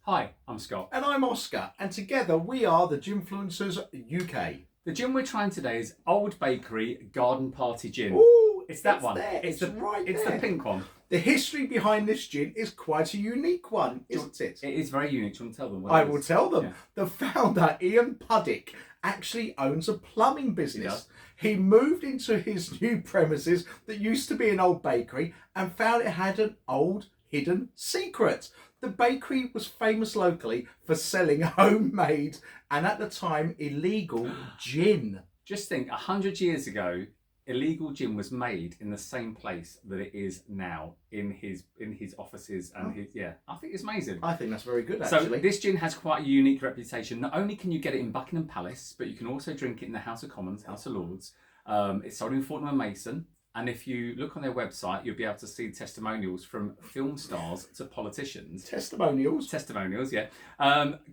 Hi, I'm Scott. And I'm Oscar, and together we are the Ginfluencers UK. The gin we're trying today is Old Bakery Garden Party Gin. Ooh, it's that one. There. It's right It's there. the pink one. The history behind this gin is quite a unique one, isn't it? It is very unique. Do you want to tell them what I it is? will tell them. Yeah. The founder, Ian Puddick, actually owns a plumbing business. He moved into his new premises that used to be an old bakery and found it had an old hidden secret. The bakery was famous locally for selling homemade and at the time illegal gin. Just think, 100 years ago, illegal gin was made in the same place that it is now in his offices and I think it's amazing. I think that's very good, actually. So this gin has quite a unique reputation. Not only can you get it in Buckingham Palace, but you can also drink it in the House of Commons, House of Lords. It's sold in Fortnum and Mason. And if you look on their website, you'll be able to see testimonials from film stars to politicians. Testimonials? Testimonials, yeah.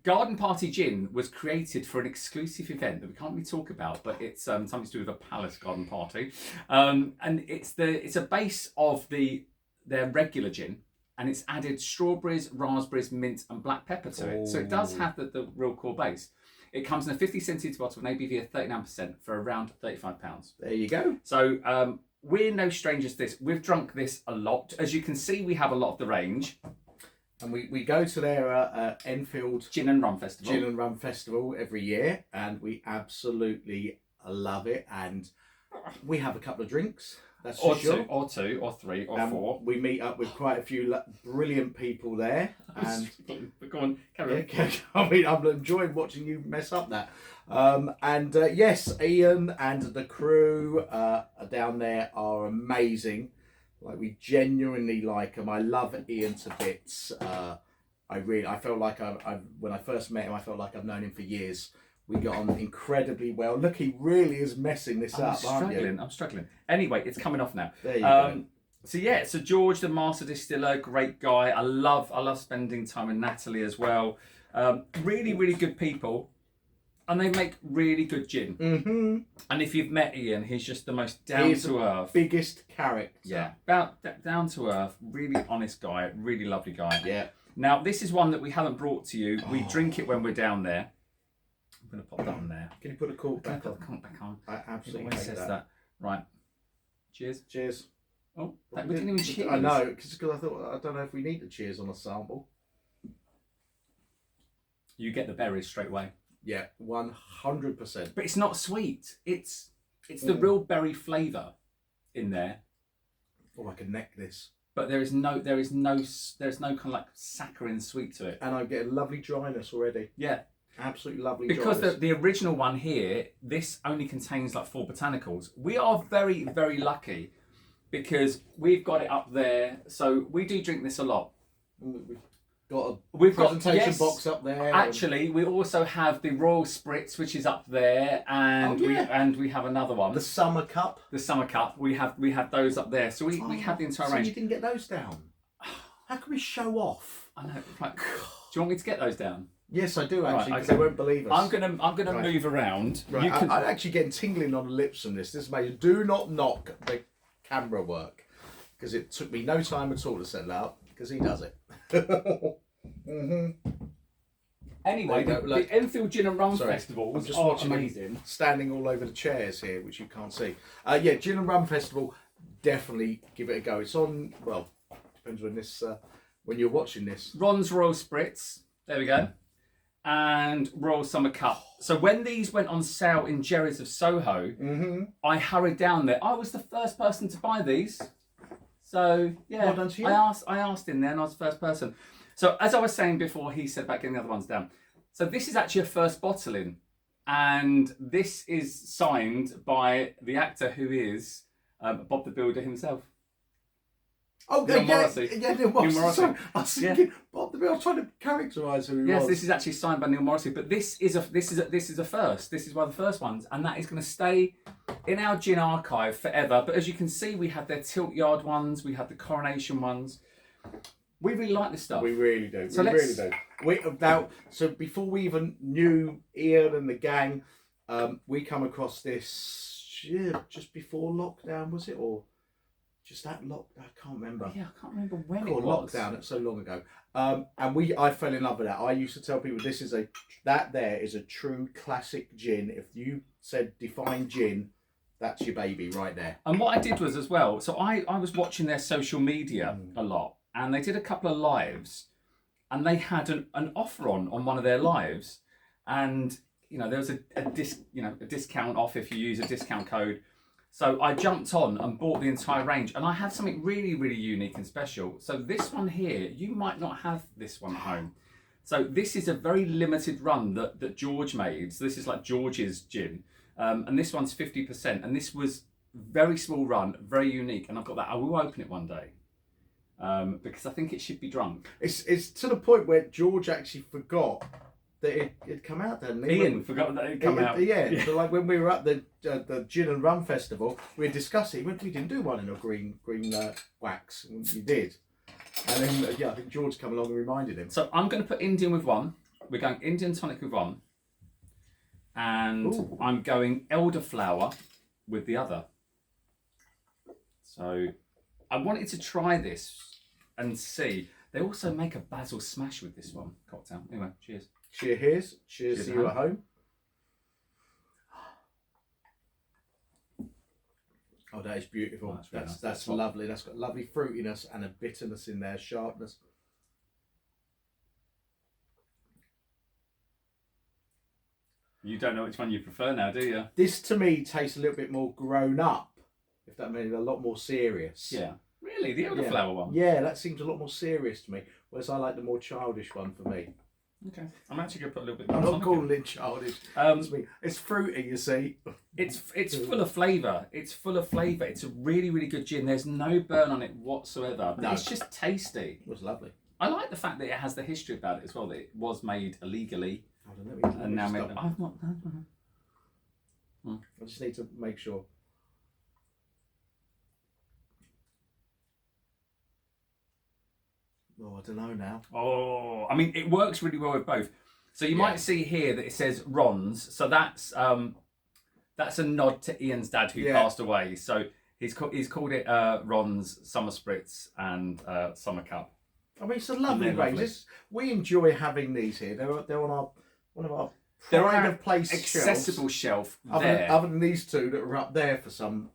Garden Party Gin was created for an exclusive event that we can't really talk about, but it's something to do with a palace garden party. And it's a base of their regular gin, and it's added strawberries, raspberries, mint, and black pepper to it. So it does have the real core base. It comes in a 50 centilitre bottle with an ABV of 39% for around £35. There you go. So we're no strangers to this. We've drunk this a lot. As you can see, we have a lot of the range. And we go to their Enfield Gin and Rum Festival. Gin and Rum Festival every year, and we absolutely love it. And we have a couple of drinks. That's or for sure. two, or three, or four. We meet up with quite a few brilliant people there. And go on, carry on. I mean, I'm enjoying watching you mess up that. Yes, Ian and the crew down there are amazing. Like, we genuinely like them. I love Ian to bits. I felt like when I first met him, I felt like I've known him for years. We got on incredibly well. Look, he really is messing this up, aren't you? I'm struggling. Anyway, it's coming off now. There you go. So George, the master distiller, great guy. I love spending time with Natalie as well. Really, really good people. And they make really good gin. Mm-hmm. And if you've met Ian, he's just the most down-to-earth. Biggest character. Yeah, about down-to-earth, really honest guy, really lovely guy. Yeah. Now, this is one that we haven't brought to you. We drink it when we're down there. I'm going to pop that on there. Can you put a cork back on? Put the cork back on. I absolutely It always hate says that. Right. Cheers. Cheers. Oh, we didn't even cheers. I know, because I thought, I don't know if we need to cheers on a sample. You get the berries straight away. Yeah, 100%. But it's not sweet. It's the real berry flavour in there. Oh, I can neck this. But there's no kind of like saccharine sweet to it. And I get a lovely dryness already. Yeah. Absolutely lovely because dryness. the original one here, this only contains like 4 botanicals. We are very, very lucky because we've got it up there. So we do drink this a lot. We've got a presentation box up there. Actually, we also have the Royal Spritz, which is up there, and we have another one. The Summer Cup. The Summer Cup. We have those up there. So we have the entire range. So you didn't get those down? How can we show off? I know. Like, do you want me to get those down? Yes, I do actually, because okay. they won't believe us. I'm gonna move around. Right. I'm actually getting tingling on the lips from this. This is amazing. Do not knock the camera work, because it took me no time at all to set that up, because he does it. Anyway, the Enfield Gin and Rum Festival was amazing. Standing all over the chairs here, which you can't see. Gin and Rum Festival, definitely give it a go. It's on, well, depends when you're watching this. Ron's Royal Spritz, there we go, and Royal Summer Cup. So when these went on sale in Jerry's of Soho, I hurried down there. I was the first person to buy these. So yeah, well done to you. I asked in there, and I was the first person. So as I was saying before, he said about getting the other ones down. So this is actually a first bottling, and this is signed by the actor who is Bob the Builder himself. Oh, Neil Morrissey. Neil Morrissey. Sorry, I was thinking, Bob the Builder. I was trying to characterise who he was. Yes, this is actually signed by Neil Morrissey, but this is a first. This is one of the first ones, and that is going to stay in our gin archive forever. But as you can see, we have their Tilt Yard ones, we have the Coronation ones. We really like this stuff. We really do. So so before we even knew Ian and the gang, we come across this just before lockdown, was it, or just that I can't remember. Yeah, I can't remember when it Or was. lockdown, it's so long ago. And I fell in love with that. I used to tell people that there is a true classic gin. If you said define gin, that's your baby right there. And what I did was as well, so I was watching their social media a lot, and they did a couple of lives, and they had an offer on one of their lives, and there was a discount off if you use a discount code. So I jumped on and bought the entire range, and I had something really, really unique and special. So this one here, you might not have this one at home. So this is a very limited run that George made. So this is like George's gin. And this one's 50%. And this was very small run, very unique. And I've got that. I will open it one day because I think it should be drunk. It's to the point where George actually forgot that it'd come out then. Ian forgot that it'd come out. Yeah. So like when we were at the Gin and Rum Festival, we were discussing. We didn't do one in a green wax. You did. And then I think George came along and reminded him. So I'm going to put Indian with one. We're going Indian tonic with one. And Ooh. I'm going elderflower with the other. So I wanted to try this and see. They also make a basil smash with this one cocktail. Anyway, cheers. Cheers. Cheers to you at home. Oh, that is beautiful. Oh, that's that's really nice. lovely. That's got lovely fruitiness and a bitterness in there, sharpness. You don't know which one you prefer now, do you? This to me tastes a little bit more grown up, if that means a lot more serious. Yeah. Really? The elderflower one? Yeah, that seems a lot more serious to me. Whereas I like the more childish one for me. Okay. I'm actually going to put a little bit I'm more not tonic calling it childish. in. It's fruity, you see. It's full of flavour. It's full of flavour. It's a really, really good gin. There's no burn on it whatsoever. No. It's just tasty. It was lovely. I like the fact that it has the history about it as well, that it was made illegally. I don't know. And now made... Stop. I've not... I just need to make sure. Oh, I don't know now. Oh, I mean, it works really well with both. So you might see here that it says Ron's. So that's a nod to Ian's dad who passed away. So he's called it Ron's Summer Spritz and Summer Cup. I mean, it's a lovely range. We enjoy having these here. They're on one of our pride of place accessible shelves. shelf there. Other than these two that are up there for some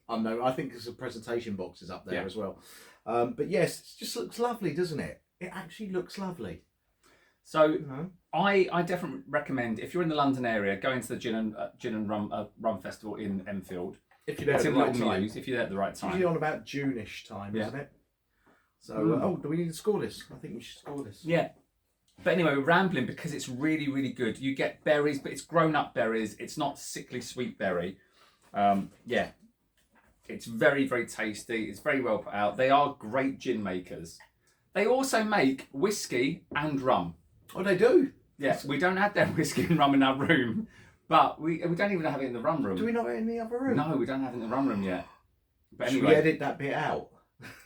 unknown. I think there's some presentation boxes up there as well. But yes, it just looks lovely, doesn't it? It actually looks lovely. So I definitely recommend, if you're in the London area, going to the Gin and Rum Festival in Enfield. If you're there at the right time. If you're there at the right time. Usually on about June-ish time, isn't it? So, do we need to score this? I think we should score this. Yeah. But anyway, we're rambling because it's really, really good. You get berries, but it's grown-up berries. It's not sickly sweet berry. Yeah. It's very, very tasty. It's very well put out. They are great gin makers. They also make whiskey and rum. Oh, they do? Yes, we don't have their whiskey and rum in our room, but we don't even have it in the rum room. Do we not have it in the other room? No, we don't have it in the rum room yet. But Should anyway, we edit that bit out?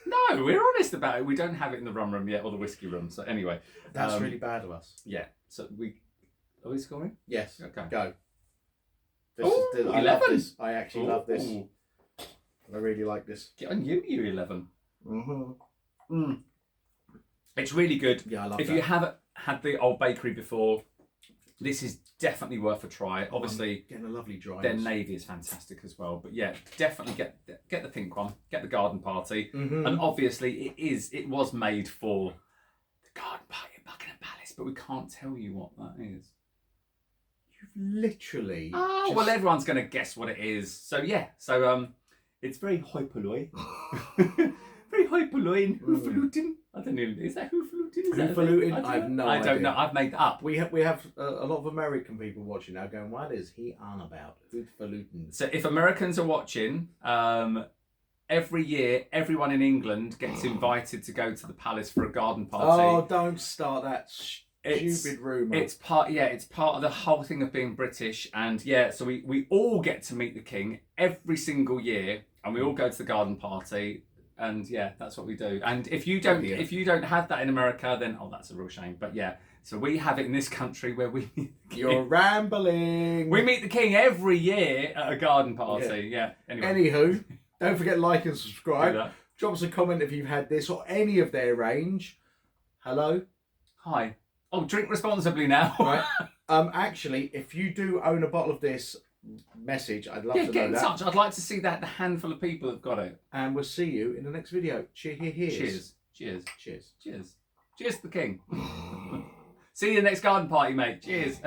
No, we're honest about it. We don't have it in the rum room yet, or the whiskey room. So anyway, that's really bad of us. Yeah. So are we scoring? Yes. Okay. Go. Ooh, I 11. love this. I actually love this. Ooh. I really like this. Get on you 11. Mm-hmm. It's really good. Yeah, I love If that. you haven't had the Old Bakery before, this is definitely worth a try. Obviously, getting a lovely dry. their navy is fantastic as well. But yeah, definitely get the pink one. Get the garden party. Mm-hmm. And obviously, it was made for the garden party at Buckingham Palace, but we can't tell you what that is. You've literally. Oh, well, everyone's going to guess what it is. So yeah, it's very hoi polloi. Very hoi polloi and hoofalouten. I don't know. Is that hoofalouten? Hoofalouten? I have no idea. I don't know. I've made that up. We have a lot of American people watching now going, what is he on about? Hoofalouten. So if Americans are watching, every year, everyone in England gets invited to go to the palace for a garden party. Oh, don't start that stupid rumour. It's part of the whole thing of being British, and yeah, so we all get to meet the king every single year, and we all go to the garden party, and yeah, that's what we do. And if you don't have that in America, then that's a real shame. But yeah, so we have it in this country where we meet the king. You're rambling. We meet the king every year at a garden party. Yeah. Anyway. Anywho, Don't forget like and Do subscribe. that. Drop us a comment if you've had this or any of their range. Hello. Hi. Oh, drink responsibly now. Right. Actually, if you do own a bottle of this, message. I'd love to know get in that. touch. I'd like to see that the handful of people that've got it. And we'll see you in the next video. Cheers. Cheers. Cheers. Cheers. Cheers. Cheers to the king. See you in the next garden party, mate. Cheers.